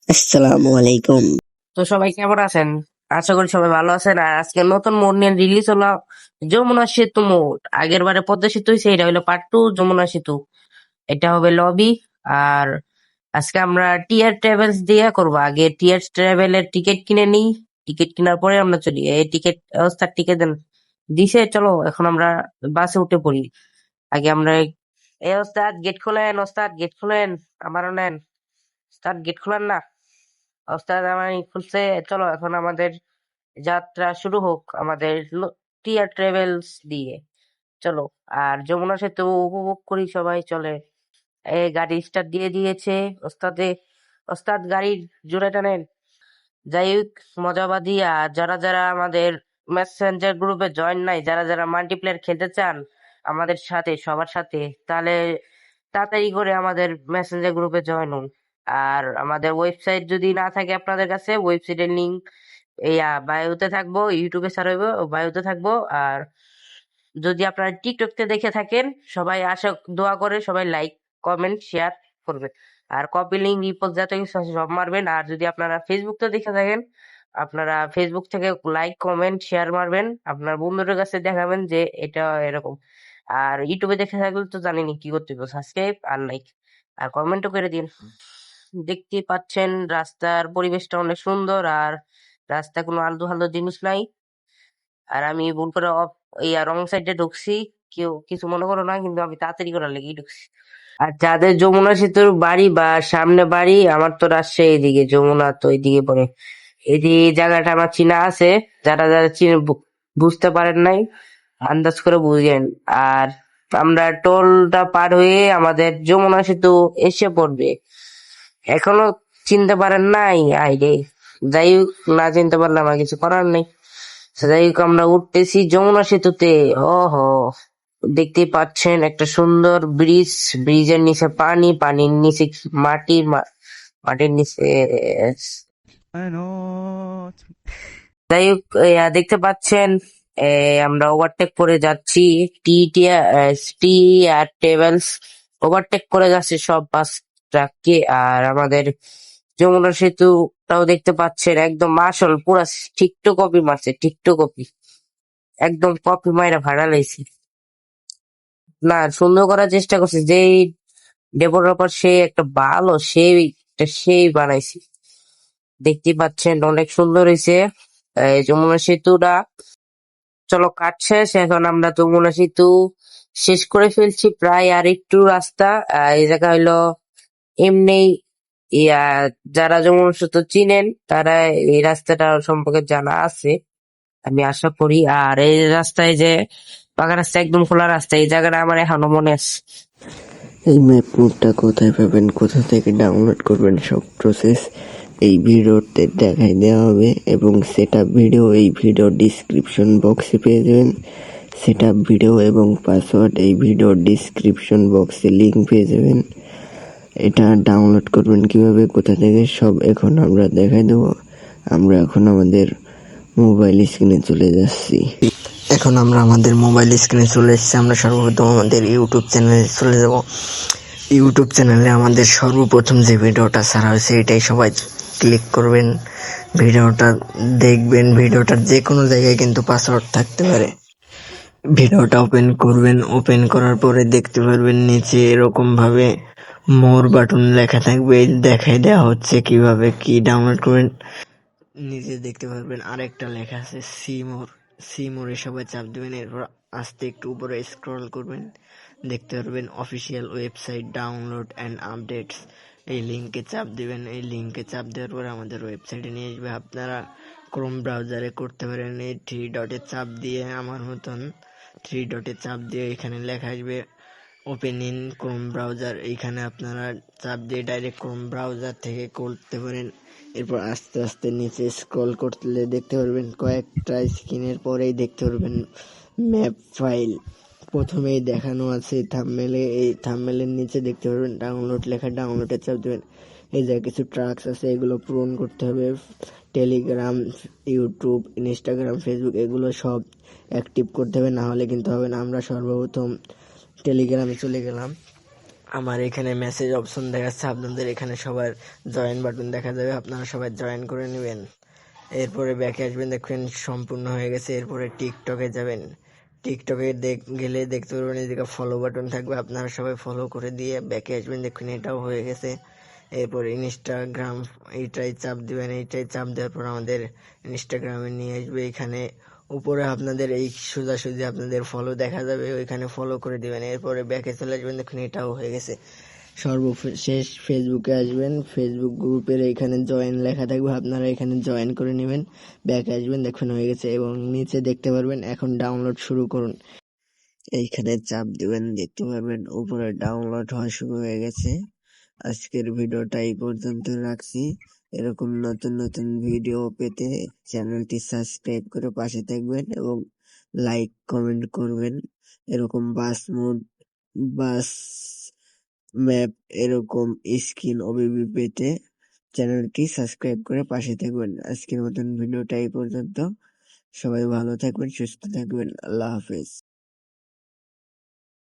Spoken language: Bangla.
আসসালামু আলাইকুম। তো সবাই কেমন আছেন? আশা করি সবাই ভালো আছেন। আর আজকে নতুন মোড নিয়ে রিলিজ হলো যমুনা সেতু মোড। আগের বারে পদ্মা সেতু হয়েছে, এটা হলো পার্ট 2 যমুনা সেতু। এটা হবে লবি। আর আজকে আমরা টিয়ার ট্রাভেলস দিয়ে করবো। আগে টিয়ার ট্রাভেলের টিকিট কিনে নিই, টিকিট কেনার পরে আমরা চলি। এই টিকিট অবস্থার টিকিট দিছে, চলো এখন আমরা বাসে উঠে পড়ি। আগে আমরা এই ওস্তাদ গেট খোলেন, ওস্তাদ গেট খোলেন, আমারও নেন। ওস্তাদ গেট খোলেন না? ওস্তাদ আমার খুলছে। চলো এখন আমাদের যাত্রা শুরু হোক আমাদের টিয়া ট্রাভেলস দিয়ে। চলো। আর যমুনা সেতু উপভোগ করি সবাই, চলে। গাড়ি স্টার্ট দিয়ে দিয়েছে ওস্তাদে। ওস্তাদ গাড়ির জোরে টানেন। যাই হোক, মজাবাদী। আর যারা যারা আমাদের মেসেঞ্জার গ্রুপে জয়েন নাই, যারা যারা মাল্টিপ্লেয়ার খেলতে চান আমাদের সাথে, সবার সাথে, তাহলে তাড়াতাড়ি করে আমাদের মেসেঞ্জার গ্রুপে জয়েন হন। আর আমাদের ওয়েবসাইট যদি না থাকে আপনাদের কাছে, ওয়েবসাইটের লিঙ্ক এই বায়োতে থাকবো, ইউটিউবে ছাড়াইব, বায়োতে থাকবো। আর যদি আপনারা টিকটক তে দেখে থাকেন, সবাই আশা দোয়া করে সবাই লাইক, কমেন্ট, শেয়ার করবেন। আর কপি লিঙ্ক, রিপোস্ট যত কিছু আছে সব মারবেন। আর যদি আপনারা ফেসবুক তে দেখে থাকেন, আপনারা ফেসবুক থেকে লাইক, কমেন্ট, শেয়ার মারবেন, আপনার বন্ধুদের কাছে দেখাবেন যে এটা এরকম। আর ইউটিউবে দেখে থাকলে তো জানেনি কি করতে হবে, সাবস্ক্রাইব আর লাইক আর কমেন্টও করে দিন। দেখতে পাচ্ছেন রাস্তার পরিবেশটা অনেক সুন্দর। আর রাস্তা কোনো আলতু ফালতু জিনিস নাই। আর আমি ভুল করে রং সাইডে ঢুকছি, কেউ কিছু মনে করো না, কিন্তু আমি তাড়াতাড়ি করার লেগেই ঢুকছি। আর যাদের যমুনা সেতুর বাড়ি বা সামনে বাড়ি, আমার তো রাজশাহী এদিকে, যমুনা তো এইদিকে পড়ে। এই জায়গাটা আমার চিনা আছে। যারা যারা চিনে বুঝতে পারেন নাই, আন্দাজ করে বুঝেন। আর আমরা টোলটা পার হয়ে আমাদের যমুনা সেতু এসে পড়বে। এখনো চিনতে পারেন নাই? আইরে, যাই হোক, না চিনতে পারলে আমার কিছু করার নেই। যাই হোক, আমরা উঠতেছি যমুনা সেতুতে। ও হো, দেখতেই পাচ্ছেন একটা সুন্দর ব্রিজ। ব্রিজের নিচে পানি, পানির নিচে মাটি, মাটির নিচে। যাই হোক, দেখতে পাচ্ছেন আমরা ওভারটেক করে যাচ্ছি। টি টি টি আর ট্রাভেলস ওভারটেক করে যাচ্ছে সব বাস ট্রাককে। আর আমাদের যমুনা সেতুটাও দেখতে পাচ্ছেন, একদম আসল পুরা টিকটক কপি মারছে, টিকটক কপি, একদম কপি মাইরা ভাড়া লাইছে। না, সুন্দর করার চেষ্টা করছে যেই ডেভেলপার, সে একটা ভালো, সেই বানাইছে। দেখতেই পাচ্ছেন অনেক সুন্দর হয়েছে এই যমুনা সেতুটা। চলো, কাজ শেষ, এখন আমরা যমুনা সেতু শেষ করে ফেলছি প্রায়। আর একটু রাস্তা। এই জায়গা হইলো এমনি ইয়া, যারা যমুনা সেতু চিনেন তারা এই রাস্তাটা সম্পর্কে জানা আছে আমি আশা করি। আর এই রাস্তায় যে পাকা রাস্তা, একদম খোলা রাস্তা, এই জায়গাটা আমার এখনো মনে আছে। এই ম্যাপ নোটটা কোথায় পাবেন, কোথা থেকে ডাউনলোড করবেন, সব প্রসেস এই ভিডিওতে দেখাই দেওয়া হবে। এবং সেটআপ ভিডিও এই ভিডিও ডিসক্রিপশন বক্সে পেয়ে যাবেন। সেটআপ ভিডিও এবং পাসওয়ার্ড এই ভিডিও ডিসক্রিপশন বক্সে লিঙ্ক পেয়ে যাবেন। এটা ডাউনলোড করবেন কিভাবে, কোথা থেকে, সব এখন আমরা দেখাই দেবো। আমরা এখন আমাদের মোবাইল স্ক্রিনে চলে যাচ্ছি। এখন আমরা আমাদের মোবাইল স্ক্রিনে চলে এসেছি। আমরা সর্বপ্রথম আমাদের ইউটিউব চ্যানেলে চলে যাব। ইউটিউব চ্যানেলে আমাদের সর্বপ্রথম যে ভিডিওটা ছাড়া হয়েছে এটাই সবাই ক্লিক করবেন, ভিডিওটা দেখবেন। ভিডিওটার যে কোনো জায়গায় কিন্তু পাসওয়ার্ড থাকতে পারে। ভিডিওটা ওপেন করবেন, ওপেন করার পরে দেখতে পারবেন নিচে এরকম ভাবে মোর বাটন লেখা থাকবে, দেখাই দেওয়া হচ্ছে কিভাবে কি ডাউনলোড করবেন। নিচে দেখতে পারবেন আরেকটা লেখা আছে সিমোর। সিমোরে সবাই চাপ দেবেন, এরপর আস্তে একটু উপরে স্ক্রল করবেন, দেখতে পারবেন official website download and updates. এই লিঙ্কে চাপ দেবেন। এই লিঙ্কে চাপ দেওয়ার পর আমাদের ওয়েবসাইটে নিয়ে আসবে। আপনারা ক্রোম ব্রাউজারে করতে পারেন। এই থ্রি ডটে চাপ দিয়ে, আমার মতন থ্রি ডটে চাপ দিয়ে এখানে লেখা আসবে ওপেন ইন ক্রোম ব্রাউজার। এইখানে আপনারা চাপ দিয়ে ডাইরেক্ট ক্রোম ব্রাউজার থেকে করতে পারেন। এরপর আস্তে আস্তে নিচে স্ক্রল করলে দেখতে পারবেন কয়েকটা স্ক্রিনের পরেই দেখতে পারবেন ম্যাপ ফাইল। প্রথমেই দেখানো আছে থাম্বনেলে, এই থাম্বনেলের নিচে দেখতে পারবেন ডাউনলোড লেখা, ডাউনলোডে চাপ দেবেন। এই জায়গায় কিছু ট্রাক্স আছে, এগুলো পূরণ করতে হবে। টেলিগ্রাম, ইউটিউব, ইনস্টাগ্রাম, ফেসবুক এগুলো সব অ্যাক্টিভ করতে হবে, না হলে কিন্তু হবে না। আমরা সর্বপ্রথম টেলিগ্রামে চলে গেলাম। আমার এখানে মেসেজ অপশন দেখাচ্ছে, আপনাদের এখানে সবার জয়েন বাটন দেখা যাবে, আপনারা সবাই জয়েন করে নেবেন। এরপরে ব্যাকে আসবেন, দেখবেন সম্পূর্ণ হয়ে গেছে। এরপরে টিকটকে যাবেন, টিকটকে গেলে দেখতে পারবেন এদিকে ফলো বাটন থাকবে, আপনারা সবাই ফলো করে দিয়ে ব্যাকে আসবেন, দেখবেন এটাও হয়ে গেছে। এরপর ইনস্টাগ্রাম, এইটাই চাপ দিবেন, এইটাই চাপ দেওয়ার পর আমাদের ইনস্টাগ্রামে নিয়ে আসবে। এখানে উপরে আপনাদের এই সোজাসুজি আপনাদের ফলো দেখা যাবে, ওইখানে ফলো করে দিবেন। এরপরে ব্যাকে চলে আসবেন, দেখুন এটাও হয়ে গেছে। সর্বশেষ ফেসবুকে আসবেন, ফেসবুক গ্রুপের এখানে জয়েন লেখা থাকবে, আপনারা এখানে জয়েন করে নেবেন। ব্যাকে আসবেন, দেখুন হয়ে গেছে এবং নিচে দেখতে পারবেন এখন ডাউনলোড শুরু করুন, এইখানে চাপ দিবেন, দেখতে পারবেন উপরে ডাউনলোড হওয়া শুরু হয়ে গেছে। আজকের ভিডিওটা এই পর্যন্ত রাখছি। এরকম নতুন নতুন ভিডিও পেতে চ্যানেলটি সাবস্ক্রাইব করে পাশে থাকবেন এবং লাইক কমেন্ট করবেন। এরকম বাস মোড, বাস ম্যাপ, এরকম স্কিন ওবিবি পেতে চ্যানেলটি সাবস্ক্রাইব করে পাশে থাকবেন। আজকের মতন ভিডিওটা এই পর্যন্ত। সবাই ভালো থাকবেন, সুস্থ থাকবেন। আল্লাহ হাফেজ।